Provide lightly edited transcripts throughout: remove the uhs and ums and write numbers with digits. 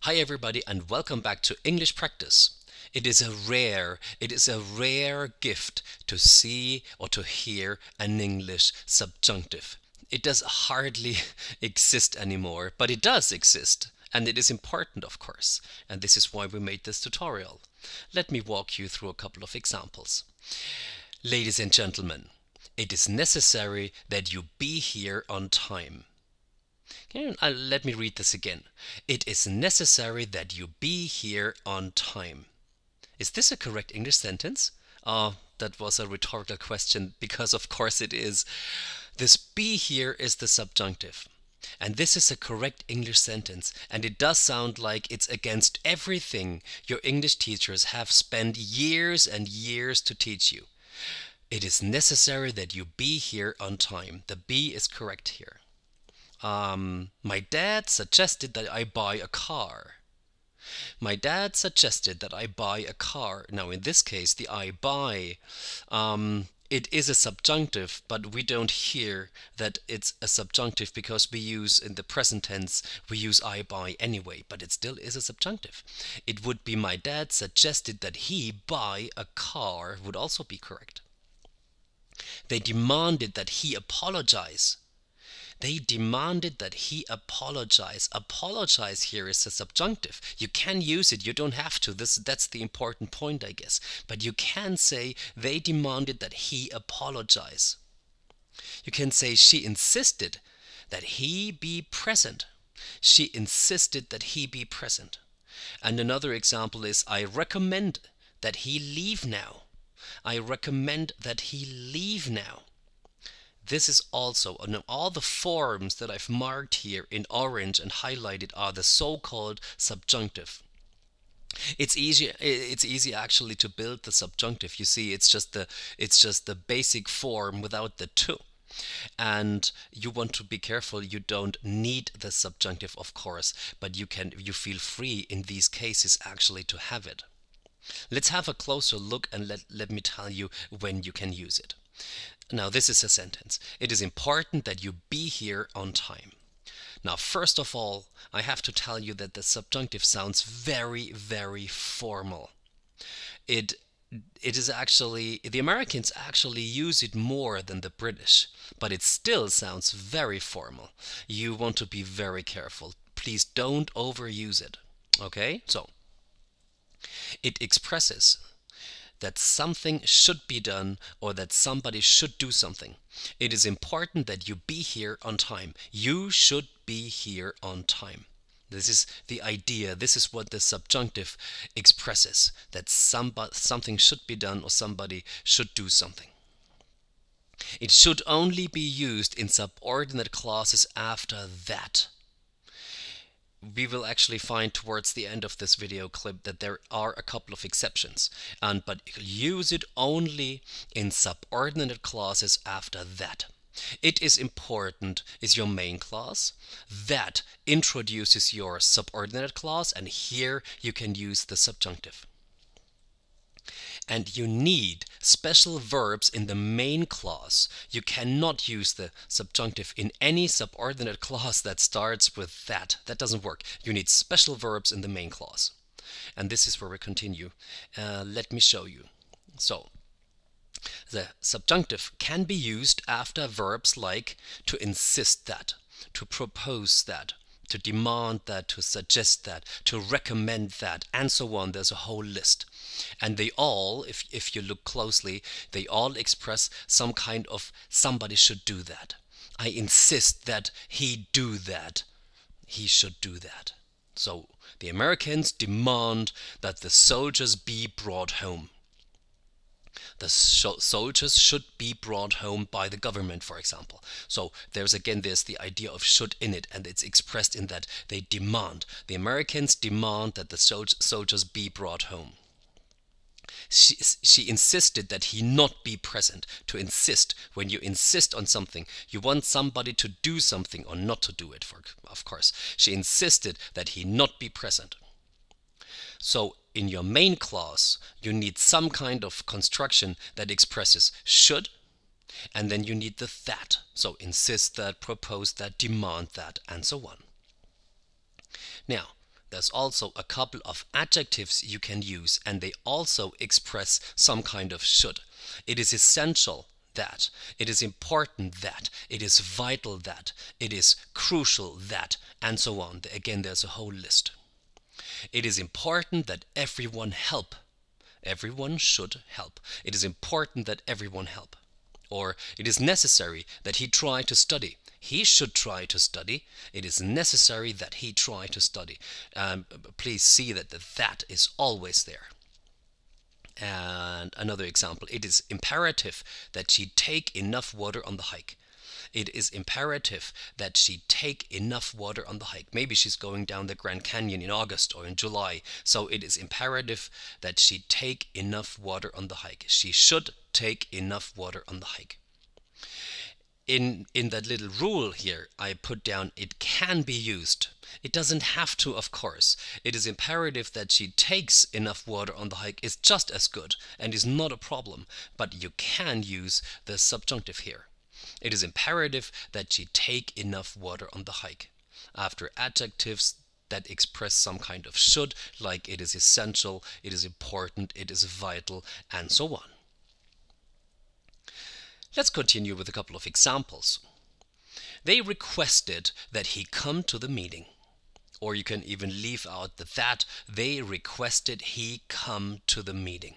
Hi everybody and welcome back to English practice. It is a rare gift to see or to hear an English subjunctive. It does hardly exist anymore, but it does exist. And it is important, of course. And this is why we made this tutorial. Let me walk you through a couple of examples. Ladies and gentlemen, it is necessary that you be here on time. Let me read this again. It is necessary that you be here on time. Is this a correct English sentence? That was a rhetorical question because of course it is. This be here is the subjunctive. And this is a correct English sentence, and it does sound like it's against everything your English teachers have spent years and years to teach you. It is necessary that you be here on time. The be is correct here. My dad suggested that I buy a car. My dad suggested that I buy a car. Now in this case the I buy, it is a subjunctive, but we don't hear that it's a subjunctive because we use in the present tense, we use I buy anyway, but it still is a subjunctive. It would be my dad suggested that he buy a car would also be correct. They demanded that he apologize. They demanded that he apologize. Apologize here is a subjunctive. You can use it, you don't have to. That's the important point, I guess. But you can say they demanded that he apologize. You can say she insisted that he be present. She insisted that he be present. And another example is I recommend that he leave now. I recommend that he leave now. This is also, all the forms that I've marked here in orange and highlighted are the so-called subjunctive. It's easy actually to build the subjunctive. You see, it's just the basic form without the to. And you want to be careful, you don't need the subjunctive, of course, but you feel free in these cases actually to have it. Let's have a closer look and let me tell you when you can use it. Now this is a sentence. It is important that you be here on time. Now first of all, I have to tell you that the subjunctive sounds very, very formal. It is actually, the Americans actually use it more than the British, but it still sounds very formal. You want to be very careful. Please don't overuse it. Okay? So, it expresses that something should be done or that somebody should do something. It is important that you be here on time. You should be here on time. This is the idea. This is what the subjunctive expresses, that something should be done or somebody should do something. It should only be used in subordinate clauses after that. We will actually find towards the end of this video clip that there are a couple of exceptions, but use it only in subordinate clauses after that. It is important is your main clause. That introduces your subordinate clause, and here you can use the subjunctive. And you need special verbs in the main clause. You cannot use the subjunctive in any subordinate clause that starts with that. That doesn't work. You need special verbs in the main clause. And this is where we continue. Let me show you. So, the subjunctive can be used after verbs like to insist that, to propose that, to demand that, to suggest that, to recommend that, and so on. There's a whole list. And they all, if you look closely, they all express some kind of somebody should do that. I insist that he do that. He should do that. So the Americans demand that the soldiers be brought home. The soldiers should be brought home by the government, for example. So there's the idea of should in it, and it's expressed in that they demand. The Americans demand that the soldiers be brought home. She insisted that he not be present. To insist, when you insist on something, you want somebody to do something or not to do it, of course. She insisted that he not be present. So in your main clause, you need some kind of construction that expresses should, and then you need the that. So insist that, propose that, demand that, and so on. Now, there's also a couple of adjectives you can use, and they also express some kind of should. It is essential that, it is important that, it is vital that, it is crucial that, and so on. Again, there's a whole list. It is important that everyone help. Everyone should help. It is important that everyone help. Or it is necessary that he try to study. He should try to study. It is necessary that he try to study. Please see that that is always there. And another example, it is imperative that she take enough water on the hike. It is imperative that she take enough water on the hike. Maybe she's going down the Grand Canyon in August or in July. So it is imperative that she take enough water on the hike. She should take enough water on the hike. In that little rule here, I put down it can be used. It doesn't have to, of course. It is imperative that she takes enough water on the hike is just as good and is not a problem. But you can use the subjunctive here. It is imperative that she take enough water on the hike. After adjectives that express some kind of should, like it is essential, it is important, it is vital, and so on. Let's continue with a couple of examples. They requested that he come to the meeting. Or you can even leave out the that. They requested he come to the meeting.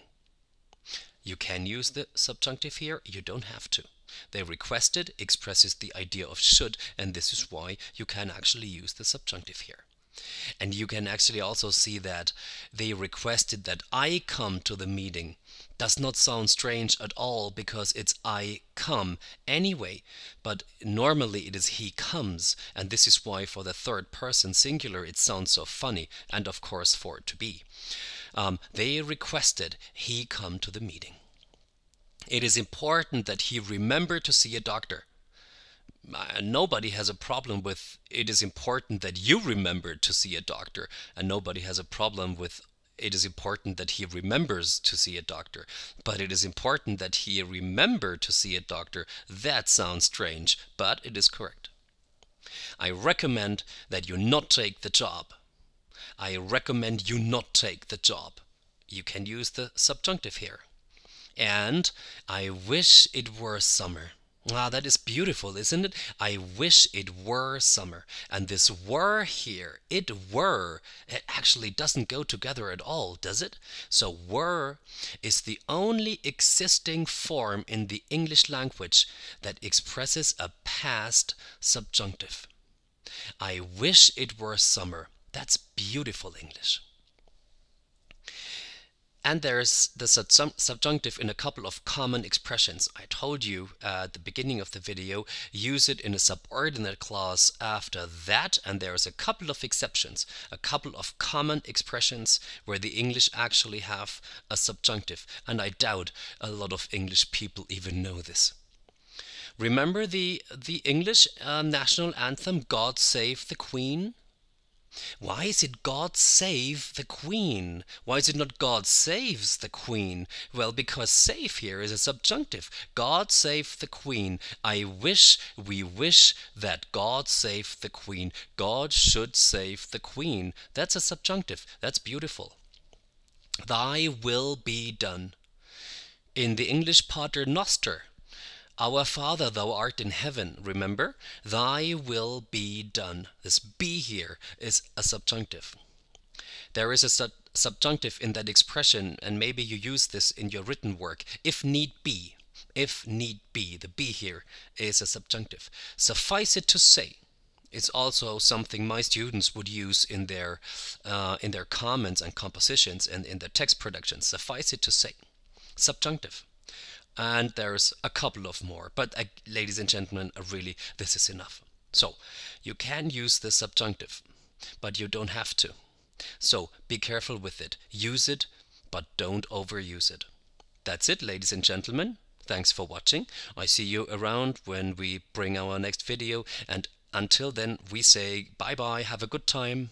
You can use the subjunctive here, you don't have to. They requested expresses the idea of should, and this is why you can actually use the subjunctive here. And you can actually also see that they requested that I come to the meeting. Does not sound strange at all because it's I come anyway, but normally it is he comes, and this is why for the third person singular it sounds so funny, and of course for it to be. They requested he come to the meeting. It is important that he remember to see a doctor. Nobody has a problem with it is important that you remember to see a doctor, and nobody has a problem with it is important that he remembers to see a doctor. But it is important that he remember to see a doctor. That sounds strange, but it is correct. I recommend that you not take the job. I recommend you not take the job. You can use the subjunctive here. And I wish it were summer. Ah, that is beautiful, isn't it? I wish it were summer. And this were here, it actually doesn't go together at all, does it? So were is the only existing form in the English language that expresses a past subjunctive. I wish it were summer. That's beautiful English. And there's the subjunctive in a couple of common expressions. I told you at the beginning of the video, use it in a subordinate clause after that, and there's a couple of exceptions, a couple of common expressions where the English actually have a subjunctive, and I doubt a lot of English people even know this. Remember the English national anthem, God Save the Queen? Why is it God save the Queen? Why is it not God saves the Queen? Well, because save here is a subjunctive. God save the Queen. I wish, we wish that God save the Queen. God should save the Queen. That's a subjunctive. That's beautiful. Thy will be done. In the English Pater Noster, Our Father, thou art in heaven, remember? Thy will be done. This be here is a subjunctive. There is a subjunctive in that expression, and maybe you use this in your written work. If need be. If need be. The be here is a subjunctive. Suffice it to say. It's also something my students would use in their comments and compositions and in their text productions. Suffice it to say. Subjunctive. And there's a couple of more, but ladies and gentlemen, really this is enough. So you can use the subjunctive, but you don't have to. So be careful with it. Use it, but don't overuse it. That's it, ladies and gentlemen. Thanks for watching. I see you around when we bring our next video, and until then we say bye bye, have a good time.